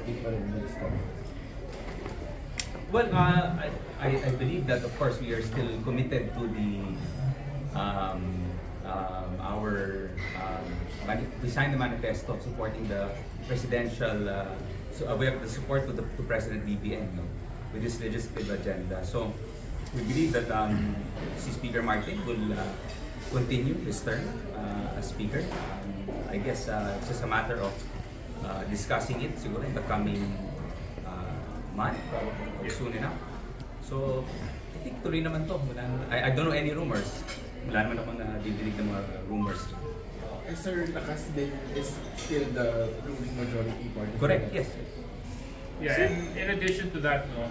hindi pa rin nag-stop? Well, I believe that of course we are still committed to the we signed the manifesto supporting the presidential. So we have the support to President BBM, no, with this legislative agenda. So we believe that si Speaker Martin will continue his term as Speaker. I guess it's just a matter of discussing it siguro in the coming month, probably soon enough. So I think tuloy naman to. I don't know any rumors. Wala naman ako na didinig ng mga rumors. Sir, Lakas din is still the ruling majority party. Correct, yes. Yeah, and in addition to that, no,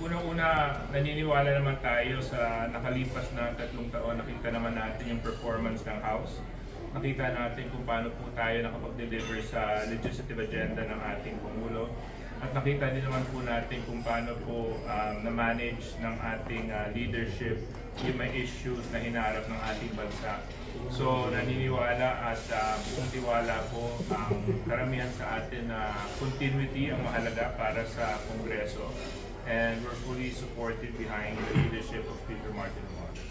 unang-una, naniniwala naman tayo sa nakalipas na 3 taon, nakita naman natin yung performance ng House. Nakita natin kung paano po tayo nakapag-deliver sa legislative agenda ng ating Pangulo. At nakita din naman po natin kung paano po na-manage ng ating leadership yung may issues na hinaharap ng ating bansa. So naniniwala at buong tiwala po ang karamihan sa atin na continuity ang mahalaga para sa Kongreso. And we're fully supported behind the leadership of Speaker Martin Romualdez.